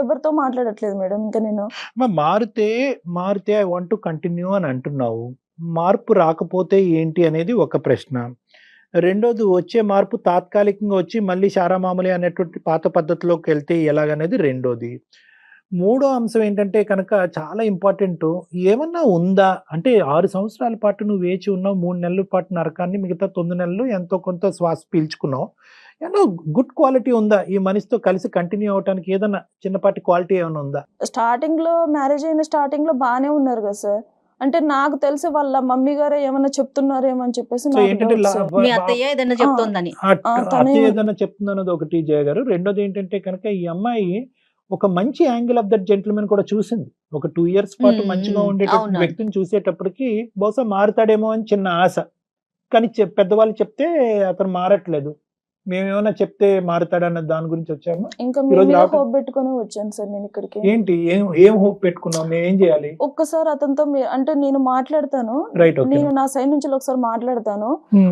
ఎవరితో మాట్లాడట్లేదు మేడం ఇంకా నేను. మారితే ఐ వాంట్ టు కంటిన్యూ అని అంటున్నావు. మార్పు రాకపోతే ఏంటి అనేది ఒక ప్రశ్న. రెండోది, వచ్చే మార్పు తాత్కాలికంగా వచ్చి మళ్ళీ శారామామూలి అనేటువంటి పాత పద్ధతిలోకి వెళ్తే ఎలాగనేది రెండోది. మూడో అంశం ఏంటంటే కనుక చాలా ఇంపార్టెంట్. ఏమన్నా ఉందా? అంటే 6 సంవత్సరాల పాటు నువ్వు వేచి ఉన్నావు. 3 నెలల పాటు నరకాన్ని, మిగతా 9 నెలలు ఎంతో కొంత శ్వాస పీల్చుకున్నావు. ఏమన్నా గుడ్ క్వాలిటీ ఉందా? ఈ మనిషితో కలిసి కంటిన్యూ అవ్వటానికి ఏదన్నా చిన్నపాటి క్వాలిటీ ఏమైనా ఉందా? స్టార్టింగ్ లో మ్యారేజ్ అయిన స్టార్టింగ్ లో బాగానే ఉన్నారు కదా సార్. అంటే నాకు తెలిసి వాళ్ళ మమ్మీ గారే ఏమన్నా చెప్తున్నారేమో అని చెప్పేసి సో నాకు ఏంటంటే doubt సార్. మీ అత్తయ్య ఏదైనా చెప్తోందని. తనే- అత్తయ్య ఏదైనా చెప్తుందన్నది ఒకటి జయ గారు. రెండోది ఏంటంటే కనుక ఈ అమ్మాయి ఒక మంచి యాంగిల్ ఆఫ్ దట్ జెంటిల్మెన్ కూడా చూసింది. ఒక 2 years పాటు మంచిగా ఉండేటటువంటి అవును. వ్యక్తిని చూసేటప్పటికి బహుశా మారుతాడేమో అని చిన్న ఆశ. కానీ పెద్దవాళ్ళు చెప్తే అతను మారట్లేదు. మేమేమైనా చెప్తే మారుతాడన్న దాని గురించి వచ్చాము. ఇంకా ఈ మీ రోజు మీద రావటం- హోప్ పెట్టుకొని వచ్చాను సార్ నేను ఇక్కడికి. ఏంటి ఏం హోప్ పెట్టుకున్నాం? మేము ఏం చేయాలి? ఒక్కసారి అతనితో అంటే నేను మాట్లాడతాను, రైట్, ఓకే. నేను నా సైడ్ నుంచి ఒకసారి మాట్లాడతాను.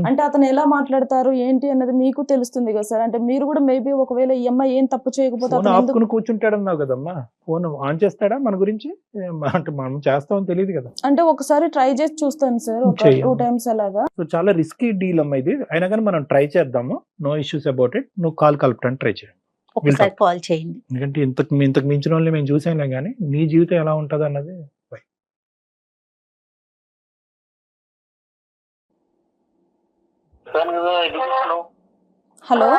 అంటే అతను ఎలా మాట్లాడతారు ఏంటి అన్నది మీకు తెలుస్తుంది కదా సార్. అంటే మీరు కూడా మేబీ ఒకవేళ ఈ అమ్మాయి ఏం తప్పు చేయకపోతే ఫోన్ అతను ఎందుకు ఆపుకుని కూర్చుంటాడన్నావు కదమ్మా. ఫోన్ ఆన్ చేస్తాడా మన గురించి? అంటే మనం చేస్తామని తెలియదు కదా. అంటే ఒకసారి ట్రై చేసి చూస్తాను సార్, ఒక చెయ్యమ్మా. 2 times అలాగా. సో చాలా రిస్కీ డీల్ అమ్మా ఇది. అయినా కానీ మనం ట్రై చేద్దాము. No issues about it. నువ్వు కాల్ కలపడానికి ట్రై చేయండి. ఒకసారి కాల్ చేయండి. ఎందుకంటే ఇంతకు మించిన వాళ్ళని మేము చూసాంలే కానీ నీ జీవితం ఎలా ఉంటుంది అన్నది. హలో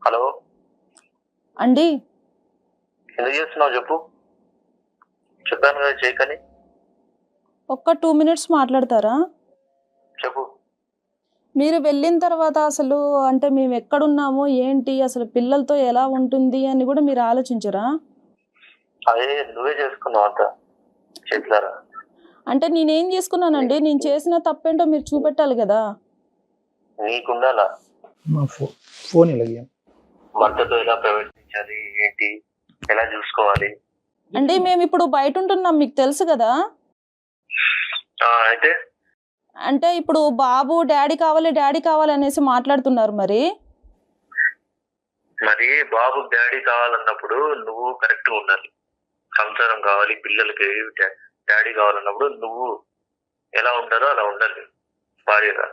హలో, అండి, ఎందుకు చేస్తున్నావు చెప్పు. చెప్పాను కదా చేయకని. ఒక్క 2 minutes మాట్లాడతారా? చెప్పు. మీరు వెళ్ళిన తర్వాత అసలు అంటే మేము ఎక్కడున్నాము ఏంటి, అసలు పిల్లలతో ఎలా ఉంటుంది అని కూడా మీరు ఆలోచించరా? అదే నువ్వే చేసుకున్నావు అంత చేతులారా. అంటే నేనేం చేసుకున్నానండి? నేను చేసిన తప్పేంటో మీరు చూపెట్టాలి కదా. నీకుండాలా మా ఫోన్ ఇలాగే భర్తతో ఎలా ప్రవర్తించాలి, ఏంటి, ఎలా చూసుకోవాలి. అంటే మేము ఇప్పుడు బయట ఉంటున్నాం, మీకు తెలుసు కదా. అయితే అంటే ఇప్పుడు బాబు డాడీ కావాలి అనేసి మాట్లాడుతున్నారు. మరి మరి బాబు డాడీ కావాలన్నప్పుడు నువ్వు కరెక్ట్ గా ఉండాలి. సంసారం కావాలి, పిల్లలకి డాడీ కావాలన్నప్పుడు నువ్వు ఎలా ఉంటారో అలా ఉండాలి భార్యగా.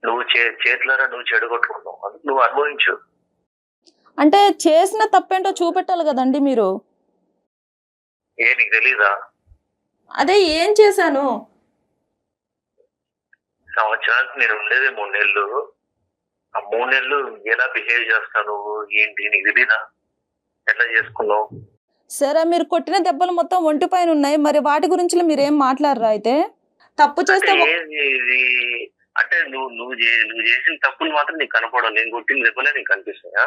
నువ్వు చేతులారా నువ్వు చెడగొట్టుకున్నావు, అందుకు నువ్వు అనుభవించు. అంటే చేసిన తప్పేంటో చూపెట్టాలి కదండి మీరు. నీకు తెలీదా? అదే ఏం చేశాను? సంవత్సరానికి నేను ఉండేది 3 నెలలు. ఆ 3 నెలలు ఎలా బిహేవ్ చేస్తావు నువ్వు, ఏంటి నీకు తెలీదా? ఎట్లా చేసుకున్నావు? సరే, మీరు కొట్టిన దెబ్బలు మొత్తం ఒంటి పైన ఉన్నాయి, మరి వాటి గురించి మీరు ఏం మాట్లాడరా? అయితే తప్పు చేస్తే అంటే నువ్వు చేసిన తప్పులు మాత్రం నీకు కనపడవు. నేను కొట్టిన దెబ్బలే నీకు కనిపిస్తాయా?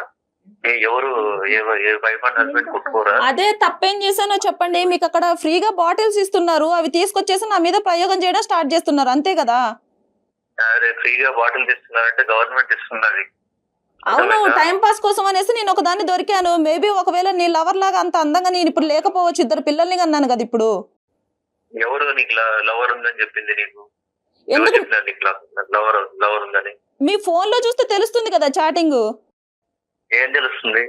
ఎవరు ఏ వైఫ్ అండ్ హస్బెండ్ కొట్టుకోరా? అదే తప్పేం చేశానో చెప్పండి. మీకు అక్కడ ఫ్రీగా బాటిల్స్ ఇస్తున్నారు, అవి తీసుకొచ్చేసి నా మీద ప్రయోగం చేయడం స్టార్ట్ చేస్తున్నారు, అంతే కదా? అరే ఫ్రీగా బాటిల్ ఇస్తున్నారంటే గవర్నమెంట్ ఇస్తున్నది. అవును, టైం పాస్ కోసం అనేసి నేను ఒక దాన్ని దొరికాను. మేబీ ఒకవేళ నీ లవర్ లాగా అంత అందంగా నేను ఇప్పుడు లేకపోవచ్చు, 2 పిల్లల్ని కన్నాను కదా ఇప్పుడు. ఎవరు నీకు లవర్ ఉందని చెప్పింది? నీకు ఎందుకు? చెప్పినారు నీకు లవర్ ఉందని? మీ ఫోన్ లో చూస్తే తెలుస్తుంది కదా చాటింగ్. ఏం తెలుస్తుంది?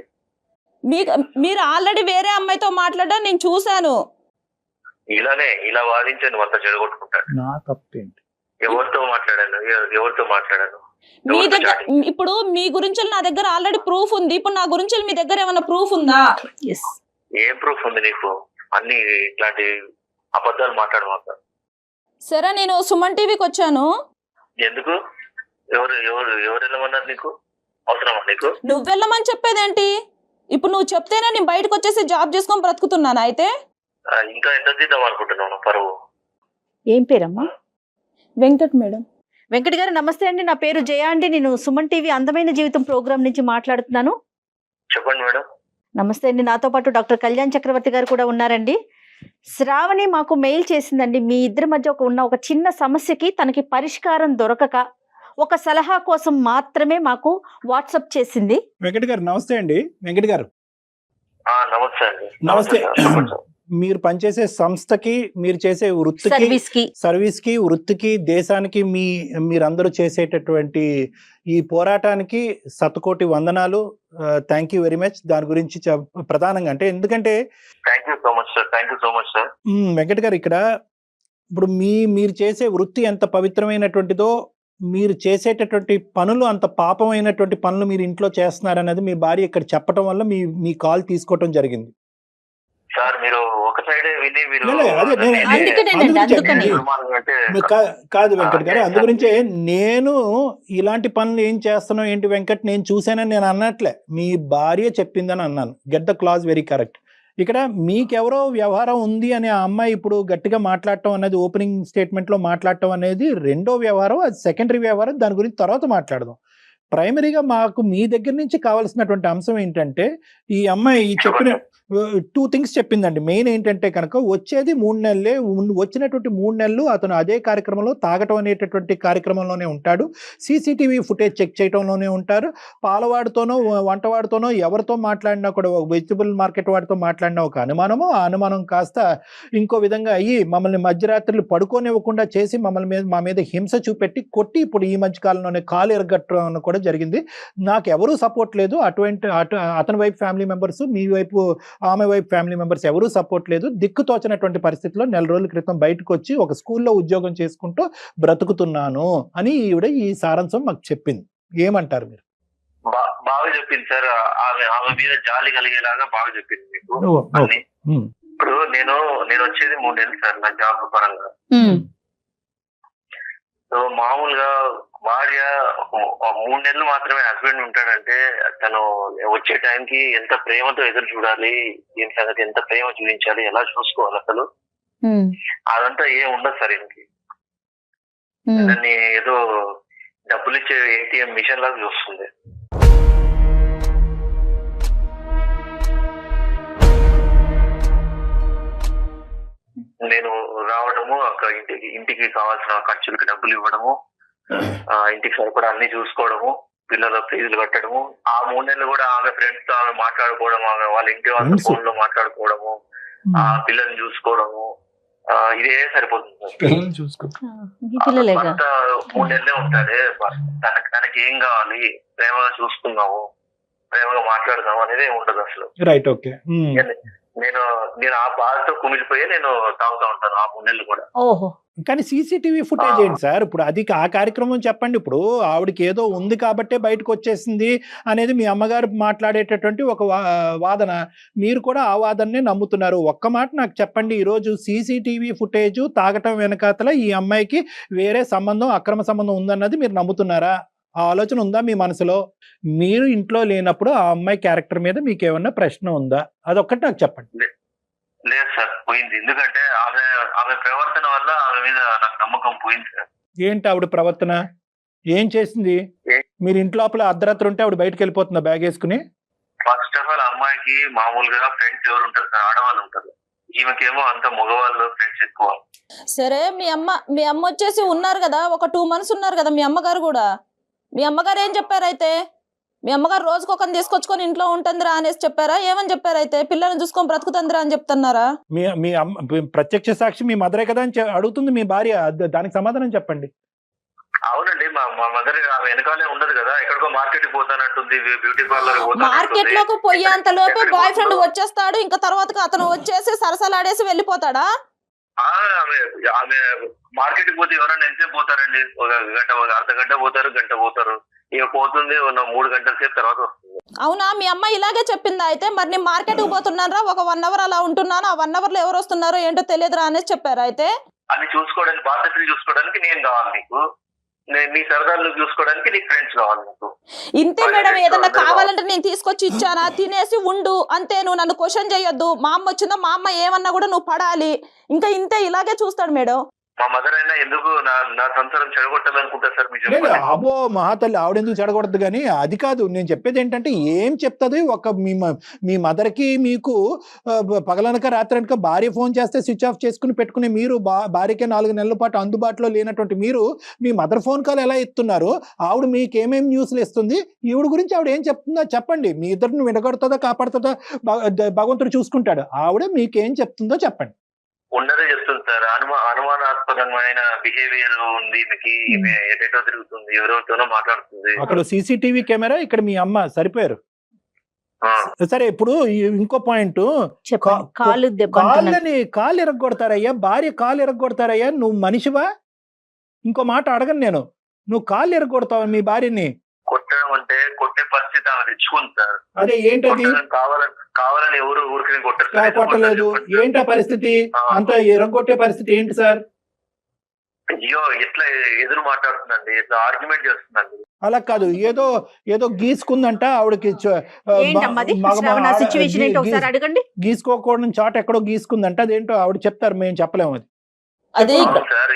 మీరు ఆల్రెడీ వేరే అమ్మాయితో మాట్లాడడం నేను చూశాను. ఇలా వాదించండి మొత్తం చెడగొట్టుకుంటాడు. నా తప్పేంటి? ఎవరితో మాట్లాడాను? మీ దగ్గర ఇప్పుడు మీ గురించి నా దగ్గర ఆల్రెడీ ప్రూఫ్ ఉంది. ఇప్పుడు నా గురించి మీ దగ్గర ఏమైనా ప్రూఫ్ ఉందా? ఏం ప్రూఫ్ ఉంది నీకు? అన్ని ఇట్లాంటి అబద్ధాలు మాట్లాడమాక. సరే, నేను సుమన్ టీవీకి వచ్చాను. ఎందుకు? ఎవరు వెళ్ళమన్నారు నీకు? అవసరమా నీకు? నువ్వు వెళ్ళమని చెప్పేదేంటి? ఇప్పుడు నువ్వు చెప్తేనే నేను బయటకు వచ్చేసి జాబ్ చేసుకొని బ్రతుకుతున్నాను. అయితే ఇంకా ఎంత తీద్దాం అనుకుంటున్నాను పరువు? ఏం పేరమ్మా? వెంకట్ మేడం. వెంకట్ గారు నమస్తే అండి. నా పేరు జయ అండి. నేను సుమన్ టీవీ అందమైన జీవితం ప్రోగ్రామ్ నుంచి మాట్లాడుతున్నాను. చెప్పండి మేడం. నమస్తే అండి. నాతో పాటు డాక్టర్ కళ్యాణ్ చక్రవర్తి గారు కూడా ఉన్నారండి. శ్రావణి మాకు మెయిల్ చేసిందండి. మీ ఇద్దరి మధ్య ఉన్న ఒక చిన్న సమస్యకి తనకి పరిష్కారం దొరకక ఒక సలహా కోసం మాత్రమే మాకు వాట్సాప్ చేసింది. వెంకట్ గారు నమస్తే అండి. వెంకట్ గారు నమస్తే అండి. నమస్తే. మీరు పనిచేసే సంస్థకి, మీరు చేసే సర్వీస్ కి వృత్తికి, దేశానికి మీరందరూ చేసేటటువంటి ఈ పోరాటానికి శతకోటి వందనాలు. Thank you very much. దాని గురించి ప్రధానంగా అంటే ఎందుకంటే thank you so much sir. Venkat గారు, ఇక్కడ ఇప్పుడు మీరు చేసే వృత్తి ఎంత పవిత్రమైనటువంటిదో, మీరు చేసేటటువంటి పనులు అంత పాపమైనటువంటి పనులు మీరు ఇంట్లో చేస్తున్నారనేది మీ భార్య ఇక్కడ చెప్పడం వల్ల మీ కాల్ తీసుకోవటం జరిగింది. సార్ మీరు ఒక సైడే విని మీరు లే, అదే నేను- అందుకనేనండి, అందుకనే. అంటే కాదు వెంకట్ గారు, అందు గురించే నేను ఇలాంటి పనులు ఏం చేస్తున్నావు ఏంటి వెంకట్ నేను చూశానని నేను అన్నట్లే, మీ భార్య చెప్పిందని అన్నాను. Get the clause very correct. ఇక్కడ మీకెవరో వ్యవహారం ఉంది అని ఆ అమ్మాయి ఇప్పుడు గట్టిగా మాట్లాడటం అనేది, ఓపెనింగ్ స్టేట్మెంట్లో మాట్లాడటం అనేది రెండో వ్యవహారం, అది సెకండరీ వ్యవహారం. దాని గురించి తర్వాత మాట్లాడదాం. ప్రైమరీగా మాకు మీ దగ్గర నుంచి కావాల్సినటువంటి అంశం ఏంటంటే, ఈ అమ్మాయి చెప్పిన 2 థింగ్స్ చెప్పిందండి. మెయిన్ ఏంటంటే కనుక వచ్చేది 3 నెలలే, వచ్చినటువంటి 3 నెలలు అతను అదే కార్యక్రమంలో తాగటం అనేటటువంటి కార్యక్రమంలోనే ఉంటాడు, సీసీటీవీ ఫుటేజ్ చెక్ చేయడంలోనే ఉంటారు, పాలవాడితోనో వంటవాడితోనో ఎవరితో మాట్లాడినా కూడా, వెజిటబుల్ మార్కెట్ వాడితో మాట్లాడినా ఒక అనుమానము, ఆ అనుమానం కాస్త ఇంకో విధంగా అయ్యి మమ్మల్ని మధ్యరాత్రులు పడుకోనివ్వకుండా చేసి మా మీద హింస చూపెట్టి కొట్టి ఇప్పుడు ఈ మధ్య కాలంలోనే కాలు ఎరగట్టడం కూడా జరిగింది. నాకు ఎవరూ సపోర్ట్ లేదు, అతని వైపు ఫ్యామిలీ మెంబర్స్, మీ వైపు ఆమె వైపు ఫ్యామిలీ మెంబర్స్ ఎవరూ సపోర్ట్ లేదు. దిక్కుతోచినటువంటి పరిస్థితిలో 4 రోజుల క్రితం బయటకు వచ్చి ఒక స్కూల్లో ఉద్యోగం చేసుకుంటూ బ్రతుకుతున్నాను అని ఈవిడ ఈ సారాంశం మాకు చెప్పింది. ఏమంటారు మీరు? బాగా చెప్పింది సార్. ఆమె మీద జాలి కలిగేలాగా బాగా చెప్పింది మీకు అన్ని. ఇప్పుడు నేను వచ్చేది 3 నెలలు సార్ నా జాబ్ పరంగా. సో మామూలుగా భార్య 3 నెలలు మాత్రమే హస్బెండ్ ఉంటాడంటే తను వచ్చే టైంకి ఎంత ప్రేమతో ఎదురు చూడాలి, ఏం సంగతి, ఎంత ప్రేమ చూపించాలి, ఎలా చూసుకోవాలి అసలు అదంతా ఏం ఉండదు సార్. ఇంటికి దాన్ని ఏదో డబ్బులు ఇచ్చే ఏటీఎం మిషన్ లాగా చూస్తుంది. నేను రావడము, అక్కడ ఇంటికి కావాల్సిన ఖర్చులకి డబ్బులు ఇవ్వడము, ఇంటికి సరిపడా అన్ని చూసుకోవడము, పిల్లల ఫీజులు కట్టడము, ఆ 3 నెలలు కూడా ఆమె ఫ్రెండ్స్ తో ఆమె మాట్లాడుకోవడం, ఆమె వాళ్ళ ఇంటి వాళ్ళ ఫోన్ లో మాట్లాడుకోవడము, ఆ పిల్లల్ని చూసుకోవడము, ఇదే సరిపోతుంది సార్. 3 నెలలే ఉంటాడే, తనకి ఏం కావాలి, ప్రేమగా చూసుకున్నాము, ప్రేమగా మాట్లాడదాము అనేది ఉండదు అసలు. Right, okay. నేను ఆ బాధతో కుమిలిపోయి నేను తాగుతా ఉంటాను ఆ 3 నెలలు కూడా. ఓహో. కానీ సీసీటీవీ ఫుటేజ్ ఏంటి సార్? ఇప్పుడు అది ఆ కార్యక్రమం చెప్పండి. ఇప్పుడు ఆవిడకి ఏదో ఉంది కాబట్టే బయటకు వచ్చేసింది అనేది మీ అమ్మగారు మాట్లాడేటటువంటి ఒక వాదన, మీరు కూడా ఆ వాదననే నమ్ముతున్నారు. ఒక్క మాట నాకు చెప్పండి, ఈరోజు సీసీటీవీ ఫుటేజ్ తాగటం వెనకాతల ఈ అమ్మాయికి వేరే సంబంధం, అక్రమ సంబంధం ఉందన్నది మీరు నమ్ముతున్నారా? ఆ ఆలోచన ఉందా మీ మనసులో? మీరు ఇంట్లో లేనప్పుడు ఆ అమ్మాయి క్యారెక్టర్ మీద మీకు ఏమన్నా ప్రశ్న ఉందా? అదొక్కటి నాకు చెప్పండి. లేదు సార్, పోయింది. ఎందుకంటే ఆమె ప్రవర్తన వల్ల ఆమె మీద నాకు నమ్మకం పోయింది సార్. ఏంటి ఆవిడ ప్రవర్తన? ఏం చేసింది? మీరు ఇంట్లోపల అర్ధరాత్రి ఉంటే ఆవిడ బయటకు వెళ్ళిపోతుందా బ్యాగ్ వేసుకుని? ఫస్ట్ ఆఫ్ ఆల్ అమ్మాయికి మామూలుగా ఫ్రెండ్స్ ఎవరు ఉంటారు సార్? ఆడవాళ్ళు ఉంటారు. ఈమెకేమో అంత మగవాళ్ళు ఫ్రెండ్స్ ఎక్కువ. సరే, మీ అమ్మ వచ్చేసి ఉన్నారు కదా, ఒక 2 months ఉన్నారు కదా మీ అమ్మగారు కూడా. మీ అమ్మగారు ఏం చెప్పారు అయితే? మీ అమ్మగారు రోజుకు ఒకరిని తీసుకొచ్చుకొని ఇంట్లో ఉంటుందిరా అనేసి చెప్పారా? ఏమని చెప్పారు అయితే? పిల్లల్ని చూసుకొని బ్రతుకుతుందిరా అని చెప్తున్నారా? మీ అమ్మ ప్రత్యక్ష సాక్షి మీ మదరే కదా అని అడుగుతుంది మీ భార్య, దానికి సమాధానం చెప్పండి. అవునండి, మా మదర్ ఆమె వెనకాలే ఉండదు కదా, ఎక్కడికో మార్కెట్ కి పోతానంటుంది, బ్యూటీ పార్లర్ మార్కెట్ లోకి పోయేంత లోపే బాయ్ ఫ్రెండ్ వచ్చేస్తాడు, ఇంకా తర్వాత అతను వచ్చేసి సరసలాడేసి వెళ్ళిపోతాడా? ఆమె మార్కెట్ కి పోతే ఎవరైనా ఎంతసేపు పోతారండి? ఒక గంట, ఒక అర్ధ గంట పోతారు, గంట పోతారు. ఇక పోతుంది 3 గంటల సేపు తర్వాత వస్తుంది. అవునా? మీ అమ్మ ఇలాగే చెప్పిందా అయితే? మరి నేను మార్కెట్ కు పోతున్నారా, ఒక 1 hour అలా ఉంటున్నాను, ఆ 1 hour లో ఎవరు వస్తున్నారో ఏంటో తెలియదురా అనేసి చెప్పారా అయితే? అది చూసుకోవడానికి, బాధ్యతలు చూసుకోవడానికి నేను కావాలి నీకు, నీ సరదాలు చూసుకోవడానికి నీకు ఫ్రెండ్స్ కావాలి నీకు. ఇంతే మేడం, ఏదన్నా కావాలంటే నేను తీసుకొచ్చి ఇచ్చానా, తినేసి ఉండు అంతే, నువ్వు నన్ను క్వశ్చన్ చేయొద్దు. మా అమ్మ వచ్చిందో మా అమ్మ ఏమన్నా కూడా నువ్వు పడాలి, ఇంకా ఇంతే, ఇలాగే చూస్తాడు మేడం. మా మదర్ అయినా ఎందుకు నా సంసారం చెడగొట్టాలనుకుంటా సార్? మీరు అబో మహాతల్లి, ఆవిడెందుకు చెడగొడద్దు, కానీ అది కాదు నేను చెప్పేది. ఏంటంటే ఏం చెప్తుంది ఒక మీ మదర్కి మీకు పగలనక రాత్రనక భార్య ఫోన్ చేస్తే స్విచ్ ఆఫ్ చేసుకుని పెట్టుకుని మీరు భార్యకే 4 నెలల పాటు అందుబాటులో లేనటువంటి మీరు మీ మదర్ ఫోన్ కాల్ ఎలా ఇస్తున్నారు? ఆవిడ మీకు ఏమేమి న్యూస్లు ఇస్తుంది? ఈవిడ గురించి ఆవిడ ఏం చెప్తుందో చెప్పండి. మీ ఇద్దరిని విడగొడుతుందా కాపాడుతుందా భగవంతుడు చూసుకుంటాడు. ఆవిడ మీకేం చెప్తుందో చెప్పండి. ఉన్నదే చెప్తుంది సార్. అనుమానాస్పదమైన బిహేవియర్ ఉంది మీకు, ఎటో తిరుగుతుంది, ఎవరెవరితోనో మాట్లాడుతుంది. అక్కడ సీసీటీవీ కెమెరా, ఇక్కడ మీ అమ్మ, సరిపోయారు. సరే, ఇప్పుడు ఇంకో పాయింట్, కాళ్ళు ఎరగొడతారయ్యా, భార్య కాళ్ళు ఎరగొడతారయ్యా, నువ్వు మనిషివా? ఇంకో మాట అడగను నేను, నువ్వు కాళ్ళు ఎరగొడతావు మీ భార్యని, కొట్టడం అంటే కొట్టే పరిస్థితి ఆమె తెచ్చుకుంది సార్. అదే ఏంటది? కొట్టడం కావాలని ఎవరు ఊరికి కొట్టరు. కొట్టలేదు, ఏంటి ఆ పరిస్థితి? అంత ఎరంగొట్టే పరిస్థితి ఏంటి సార్? అయ్యో ఎట్లా ఎదురు మాట్లాడుతుందండి, ఎట్లా ఆర్గ్యుమెంట్ చేస్తుందండి. అలా కాదు, ఏదో ఏదో గీసుకుందంట ఆవిడకి ఏంటమ్మది శ్రావణ సిచ్యువేషన్ ఏంటి ఒకసారి అడగండి. గీసుకోకూడని చాట ఎక్కడో గీసుకుందంట, అదేంటో ఆవిడ చెప్తారు, మేము చెప్పలేము అది. అదే అవును సార్,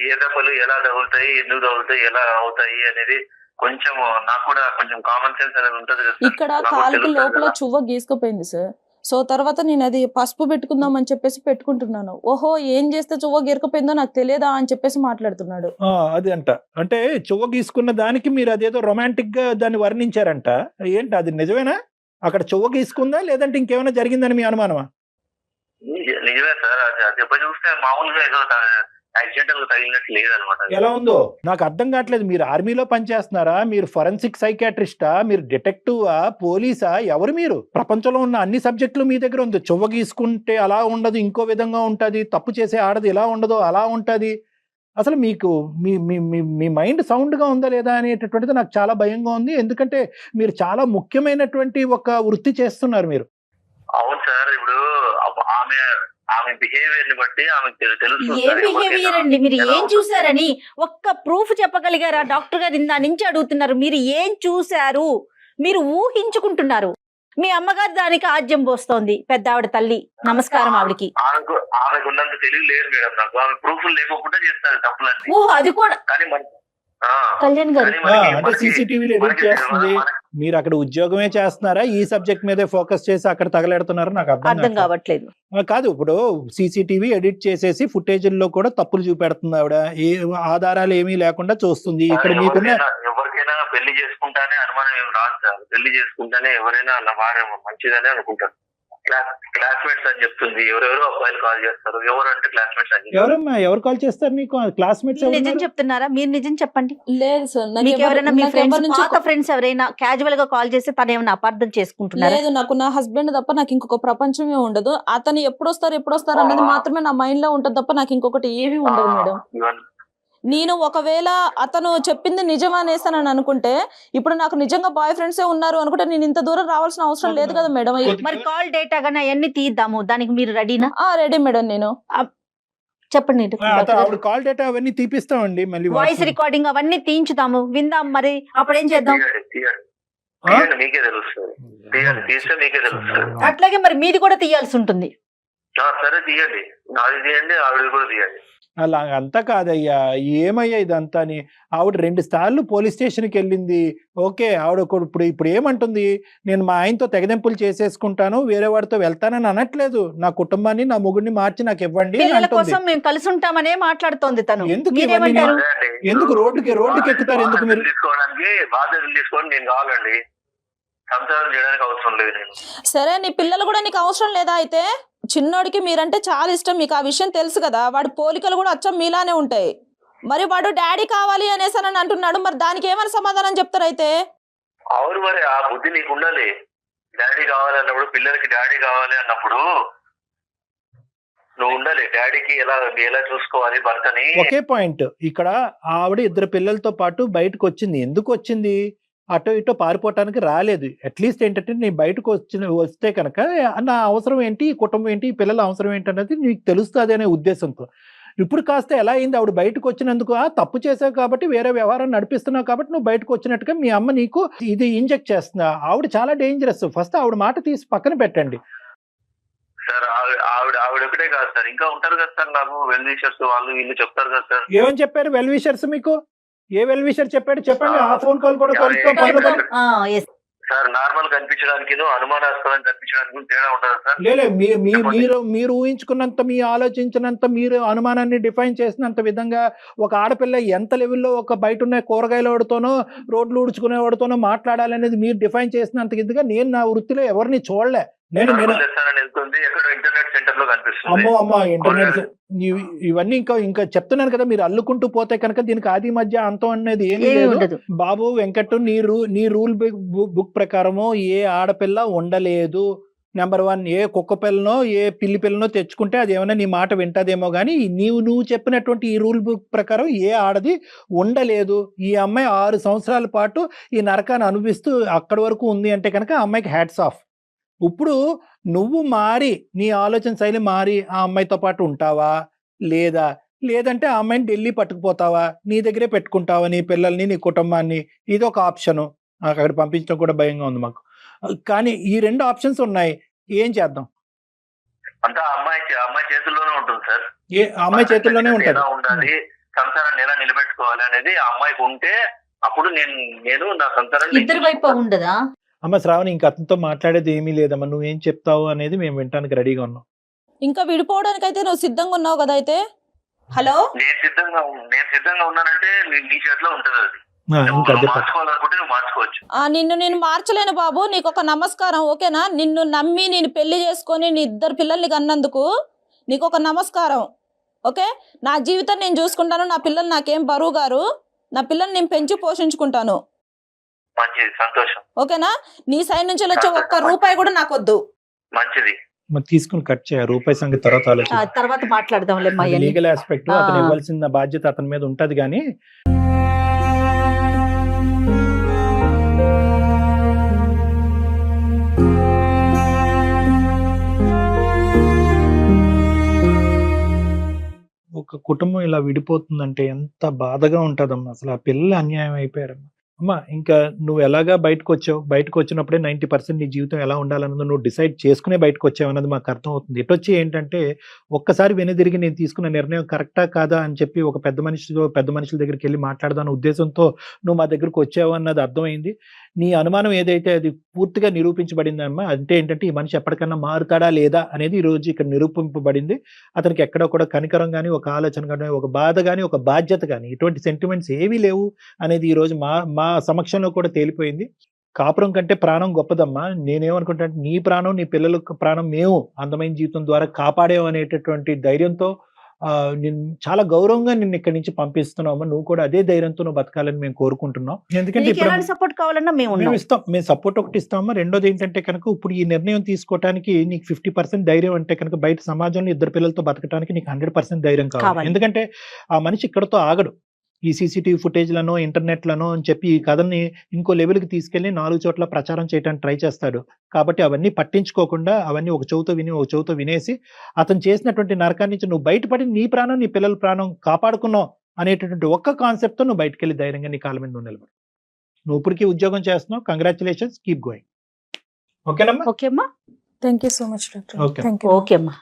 ఏ దెబ్బలు ఎలా తగులుతాయి, ఎందుకు తగులుతాయి, ఎలా అవుతాయి అనేది కొంచెం నాకు కూడా కొంచెం కామన్ సెన్స్ అనేది ఉంటది కదా సార్. ఇక్కడ నాకు కాలుకి తెలుస్తుంది లోపల కదా. చువ్వ గీసుకుపోయింది సార్. సో తర్వాత నేను అది పసుపు పెట్టుకుందాం అని చెప్పేసి పెట్టుకుంటున్నాను. ఓహో ఏం చేస్తే చువ్వ గీరకపోయిందో నాకు తెలియదా అని చెప్పేసి మాట్లాడుతున్నాడు. అది అంట, అంటే చువ్వ గీసుకున్న దానికి మీరు అదేదో రొమాంటిక్ గా దాన్ని వర్ణించారంట. ఏంటి అది నిజమేనా? అక్కడ చువ్వ గీసుకుందా లేదంటే ఇంకేమైనా జరిగిందని మీ అనుమానమా? నిజమే సార్, అది దెబ్బ చూస్తే మామూలుగా ఏదో యాక్సిడెంటల్ గా తగిలినట్టు లేదనమాట. ఎలా ఉందో నాకు అర్థం కావట్లేదు. మీరు ఆర్మీలో పనిచేస్తున్నారా, మీరు ఫొరెన్సిక్ సైకాట్రిస్టా, మీరు డిటెక్టివా, పోలీసా, ఎవరు మీరు? ప్రపంచంలో ఉన్న అన్ని సబ్జెక్టులు మీ దగ్గర ఉంది. చువ్వ గీసుకుంటే అలా ఉండదు, ఇంకో విధంగా ఉంటది, తప్పు చేసే ఆడది ఇలా ఉండదు అలా ఉంటది. అసలు మీకు మీ మీ మీ మీ మైండ్ సౌండ్గా ఉందా లేదా అనేటటువంటిది నాకు చాలా భయంగా ఉంది. ఎందుకంటే మీరు చాలా ముఖ్యమైనటువంటి ఒక వృత్తి చేస్తున్నారు మీరు. అవును సార్, ఇప్పుడు ఆమె బిహేవియర్ ని బట్టి ఆమెకు తెలుస్తుంది ఏ సార్ బిహేవియర్ ఎవరికైనా అండి, మీరు ఎలా ఏం ఉంటుంది. చూసారని ఒక్క ప్రూఫ్ చెప్పగలిగారా? డాక్టర్ గారు ఇందా నుంచి అడుగుతున్నారు, మీరు ఏం చూశారు? మీరు ఊహించుకుంటున్నారు. మీ అమ్మగారు దానికి ఆజ్యం పోస్తోంది, పెద్ద ఆవిడ తల్లి, నమస్కారం ఆవిడకి. ఆమెకు ఉన్నంత తెలివి లేదు మేడం నాకు. ఆమె ప్రూఫ్లు లేకుండా చేస్తారు తప్పులన్నీ. ఓహో అది కూడా కానీ కళ్యాణ్ గారు అంటే సీసీటీవీలో ఎడిట్ చేస్తుంది. మీరు అక్కడ ఉద్యోగమే చేస్తున్నారా, ఈ సబ్జెక్ట్ మీదే ఫోకస్ చేసి అక్కడ తగలెడుతున్నారా? నాకు అర్థం అర్థం కావట్లేదు. కాదు, ఇప్పుడు సీసీటీవీ ఎడిట్ చేసేసి ఫుటేజ్ల్లో కూడా తప్పులు చూపెడుతుంది ఆవిడ. ఏ ఆధారాలు ఏమీ లేకుండా చూస్తుంది. ఇక్కడ మీకున్న ఎవరికైనా పెళ్లి చేసుకుంటానే అనుమానం ఏం రాదు సార్. పెళ్లి చేసుకుంటానే ఎవరైనా అలా వారే మంచిదనే అనుకుంటారు. క్లాస్మేట్స్ అని చెప్తుంది, ఎవరెవరో అబ్బాయిలు కాల్ చేస్తారు. ఎవరు అంటే క్లాస్మేట్స్ అని చెప్తారు. ఎవరమ్మా ఎవరు కాల్ చేస్తారు నీకు? క్లాస్మేట్స్ మీరు నిజం చెప్తున్నారా? మీరు నిజం చెప్పండి. లేదు సార్, మీకు ఎవరైనా మీ ఫ్రెండ్స్, పాత ఫ్రెండ్స్ ఎవరైనా క్యాజువల్ గా కాల్ చేసి తను ఏమైనా అపార్థం చేసుకుంటున్నారా? లేదు, నాకు నా హస్బెండ్ తప్ప నాకు ఇంకొక ప్రపంచమే ఉండదు. అతను ఎప్పుడు వస్తారు అన్నది మాత్రమే నా మైండ్ లో ఉంటది తప్ప నాకు ఇంకొకటి ఏమీ ఉండదు మేడం. నేను ఒకవేళ అతను చెప్పింది నిజం అనేసానని అనుకుంటే, ఇప్పుడు నాకు నిజంగా బాయ్ ఫ్రెండ్సే ఉన్నారు అనుకుంటే నేను ఇంత దూరం రావాల్సిన అవసరం లేదు కదా మేడం. మరి కాల్ డేటా గానీ అవన్నీ తీద్దాము, దానికి మీరు రెడీనా? Ready madam. నేను చెప్పండి. ఆవిడ కాల్ డేటా అవన్నీ తీపిస్తామండి, మళ్ళీ వాయిస్ రికార్డింగ్ అవన్నీ తీయించుతాము, విందాం. మరి అప్పుడు ఏం చేద్దాం? తీయండి, మీకే తెలుస్తుంది. తీస్తే మీకే తెలుస్తుంది. అట్లాగే మరి మీది కూడా తీయాల్సి ఉంటుంది. సరే తీయండి, నాది తీయండి, ఆవిడ కూడా తీయండి. అలా అంతా కాదయ్యా, ఏమయ్యా ఇదంతా అని. ఆవిడ 2 సార్లు పోలీస్ స్టేషన్కి వెళ్ళింది. ఓకే, ఆవిడ ఇప్పుడు ఏమంటుంది? నేను మా ఆయనతో తెగదెంపులు చేసేసుకుంటాను, వేరే వాడితో వెళ్తానని అనట్లేదు. నా కుటుంబాన్ని, నా మొగుడిని మార్చి నాకు ఇవ్వండి పిల్లల అంటుంది. కోసం మేము కలిసి ఉంటామనే మాట్లాడుతోంది తను. ఎందుకు మీరేమంటారు? ఎందుకు రోడ్డుకి ఎక్కుతారు? ఎందుకు మీరు తీసుకోవడానికి బాధ్యతలు తీసుకోవడానికి నేను కావాలండి, సంసారం చేయడానికి అవసరం లేదు నేను. సరే, నీ పిల్లలు కూడా నీకు అవసరం లేదా? అయితే చిన్నోడికి మీరంటే చాలా ఇష్టం, మీకు ఆ విషయం తెలుసు కదా. వాడి పోలికలు కూడా అచ్చం మీలానే ఉంటాయి. మరి వాడు డాడీ కావాలి అనేసానని అంటున్నాడు. మరి దానికి ఏమైనా సమాధానం చెప్తారు? అయితే అవును, మరి ఆ బుద్ధి నీకు ఉండాలి. డాడీ కావాలి అన్నప్పుడు, పిల్లలకి డాడీ కావాలి అన్నప్పుడు నువ్వు ఉండాలి. డాడీకి ఎలా చూసుకోవాలి భర్తని. ఒకే పాయింట్. ఇక్కడ ఆవిడ 2 పిల్లలతో పాటు బయటకు వచ్చింది. ఎందుకు వచ్చింది? అటో ఇటో పారిపోవటానికి రాలేదు. అట్లీస్ట్ ఏంటంటే నేను బయటకు వస్తే కనుక నా అవసరం ఏంటి, ఈ కుటుంబం ఏంటి, ఈ పిల్లల అవసరం ఏంటి అనేది నీకు తెలుస్తుంది అనే ఉద్దేశంతో. ఇప్పుడు కాస్త ఎలా అయింది? ఆవిడ బయటకు వచ్చినందుకు తప్పు చేసావు కాబట్టి, వేరే వ్యవహారం నడిపిస్తున్నావు కాబట్టి నువ్వు బయటకు వచ్చినట్టుగా మీ అమ్మ నీకు ఇది ఇంజెక్ట్ చేస్తున్నా. ఆవిడ చాలా డేంజరస్. ఫస్ట్ ఆవిడ మాట తీసి పక్కన పెట్టండి సార్. ఆవిడ ఒకటే కాదు సార్, ఇంకా ఉంటారు కదా సార్ నాకు వెల్ విషర్స్, వాళ్ళు వీళ్ళు చెప్తారు కదా సార్. ఏమని చెప్పారు వెల్ విషర్స్ మీకు? ఏ వెల్ విషర్ చెప్పాడు చెప్పండి. ఆ ఫోన్ కాల్ కూడా సార్ నార్మల్ కనిపించడానికి, అనుమానాస్పదం కనిపించడానికి తేడా ఉండదు సార్. లేదు, మీరు ఊహించుకున్నంత, మీ ఆలోచించినంత, మీరు అనుమానాన్ని డిఫైన్ చేసినంత విధంగా ఒక ఆడపిల్ల ఎంత లెవెల్లో ఒక బయట ఉన్న కూరగాయల వాడితోనో, రోడ్లు ఊడ్చుకునే వాడితోనో మాట్లాడాలనేది మీరు డిఫైన్ చేసినంత ఇదిగా నేను నా వృత్తిలో ఎవరిని చూడలే. ఇంటర్నెట్ సెంటర్ లో కనిపిస్తుంది. అమ్మో ఇంటర్నెట్ ఇవన్నీ ఇంకా చెప్తున్నాను కదా. మీరు అల్లుకుంటూ పోతే కనుక దీనికి ఆది మధ్య అంతం అనేది ఏమీ లేదు. బాబు వెంకట్, నీ రూల్ బుక్ ప్రకారము ఏ ఆడపిల్ల ఉండలేదు. నెంబర్ 1 ఏ కుక్క పిల్లనో ఏ పిల్లి పిల్లనో తెచ్చుకుంటే అది ఏమైనా నీ మాట వింటదేమో కానీ నువ్వు చెప్పినటువంటి ఈ రూల్ బుక్ ప్రకారం ఏ ఆడది ఉండలేదు. ఈ అమ్మాయి 6 సంవత్సరాల పాటు ఈ నరకాన్ని అనుభవిస్తూ అక్కడి వరకు ఉంది అంటే కనుక ఆ అమ్మాయికి హ్యాట్స్ ఆఫ్. ఇప్పుడు నువ్వు మారి నీ ఆలోచన శైలి మారి ఆ అమ్మాయితో పాటు ఉంటావా లేదా, లేదంటే ఆ అమ్మాయిని ఢిల్లీ పట్టుకుపోతావా, నీ దగ్గరే పెట్టుకుంటావా నీ పిల్లల్ని నీ కుటుంబాన్ని? ఇది ఒక ఆప్షను. అక్కడ పంపించడం కూడా భయంగా ఉంది మాకు. కానీ ఈ 2 ఆప్షన్స్ ఉన్నాయి, ఏం చేద్దాం? అంతా అమ్మాయి చేతుల్లోనే ఉంటుంది సార్. అమ్మాయి చేతుల్లోనే ఉంటుంది. ఎలా ఉండాలి, సంసారాన్ని ఎలా నిలబెట్టుకోవాలి అనేది ఆ అమ్మాయికి ఉంటే అప్పుడు నేను నా సంసారాన్ని ఇద్దరి వైపు ఉండదా? అమ్మ శ్రావణి, ఇంక అతనితో మాట్లాడేది ఏమీ లేదమ్మా, నువ్వేం చెప్తావు అనేది మేము వినడానికి రెడీగా ఉన్నాం. ఇంకా విడిపోవడానికి అయితే నువ్వు సిద్ధంగా ఉన్నావు కదా? అయితే హలో, నేను సిద్ధంగా ఉన్నానంటే నీ చేతిలో ఉంటుంది అది. ఇంకా అదే మార్చుకోవాలనుకుంటే నువ్వు మార్చుకోవచ్చు. నిన్ను నేను మార్చలేను బాబు, నీకు ఒక నమస్కారం, ఓకేనా? నిన్ను నమ్మి నేను పెళ్లి చేసుకొని నీ 2 పిల్లల్ని కన్నందుకు నీకు ఒక నమస్కారం, ఓకే? నా జీవితం నేను చూసుకుంటాను, నా పిల్లలు నాకేం బరువు గారు, నా పిల్లల్ని నేను పెంచి పోషించుకుంటాను, మంచిది, సంతోషం, ఓకేనా? నీ సైడ్ నుంచి వచ్చే ఒక్క రూపాయి కూడా నాకు వద్దు. మంచిది. మరి తీసుకుని కట్ చేయ రూపాయి సంగతి తర్వాత ఆలోచించాలి. తర్వాత మాట్లాడదాంలే. లీగల్ ఆస్పెక్ట్ లో అతను ఇవ్వాల్సిన బాధ్యత అతని మీద ఉంటది. కానీ ఒక కుటుంబం ఇలా విడిపోతుందంటే ఎంత బాధగా ఉంటదమ్మా. అసలు ఆ పిల్లలు అన్యాయం అయిపోయారమ్మా. అమ్మా, ఇంకా నువ్వు ఎలాగా బయటకు వచ్చినప్పుడే 90% నీ జీవితం ఎలా ఉండాలన్నది నువ్వు డిసైడ్ చేసుకునే బయటకు వచ్చావు అన్నది మాకు అర్థం అవుతుంది. ఇటొచ్చి ఏంటంటే ఒక్కసారి వెనుదిరిగి నేను తీసుకున్న నిర్ణయం కరెక్టా కాదా అని చెప్పి ఒక పెద్ద మనుషుల దగ్గరికి వెళ్ళి మాట్లాడదాని ఉద్దేశంతో నువ్వు మా దగ్గరకు వచ్చావు అన్నది అర్థమైంది. నీ అనుమానం ఏదైతే అది పూర్తిగా నిరూపించబడిందమ్మా. అంటే ఏంటంటే ఈ మనిషి ఎప్పటికన్నా మారుతాడా లేదా అనేది ఈ రోజు ఇక్కడ నిరూపింపబడింది. అతనికి ఎక్కడ కూడా కనికరం కానీ, ఒక ఆలోచన కానీ, ఒక బాధ కానీ, ఒక బాధ్యత కానీ, ఇటువంటి సెంటిమెంట్స్ ఏవీ లేవు అనేది ఈ రోజు మా సమక్షంలో కూడా తేలిపోయింది. కాపురం కంటే ప్రాణం గొప్పదమ్మా. నేనేమనుకుంటా, నీ ప్రాణం నీ పిల్లల ప్రాణం మేము అందమైన జీవితం ద్వారా కాపాడేం అనేటటువంటి ధైర్యంతో నేను చాలా గౌరవంగా నిన్ను ఇక్కడి నుంచి పంపిస్తున్నాము. నువ్వు కూడా అదే ధైర్యంతో నువ్వు బతకాలని మేము కోరుకుంటున్నాం. ఎందుకంటే ఇప్పుడు సపోర్ట్ కావాలన్నా మేము ఇస్తాం, మేము సపోర్ట్ ఒకటి ఇస్తామా. రెండోది ఏంటంటే కనుక ఇప్పుడు ఈ నిర్ణయం తీసుకోవడానికి నీకు 50% ధైర్యం అంటే కనుక బయట సమాజంలో 2 పిల్లలతో బతకడానికి నీకు 100% ధైర్యం కావాలి. ఎందుకంటే ఆ మనిషి ఇక్కడతో ఆగడు. ఈ CCTV ఫుటేజ్లను, ఇంటర్నెట్లను అని చెప్పి ఈ కథని ఇంకో లెవెల్కి తీసుకెళ్లి 4 చోట్ల ప్రచారం చేయడానికి ట్రై చేస్తాడు. కాబట్టి అవన్నీ పట్టించుకోకుండా అవన్నీ ఒక చెవుతో వినేసి అతను చేసినటువంటి నరకాన్ని నుంచి నువ్వు బయటపడి నీ ప్రాణం నీ పిల్లల ప్రాణం కాపాడుకున్నావు అనేటటువంటి ఒక్క కాన్సెప్ట్తో నువ్వు బయటకు వెళ్ళి ధైర్యంగా నీ కాళ్ళ మీద నువ్వు నిలబడు. నువ్వు ఇప్పటికీ ఉద్యోగం చేస్తున్నావు, కంగ్రాచులేషన్స్, కీప్ గోయింగ్. ఓకేనమ్మా? ఓకేమ్మా, thank you so much doctor. Okay. Thank you. ఓకేమ్మా.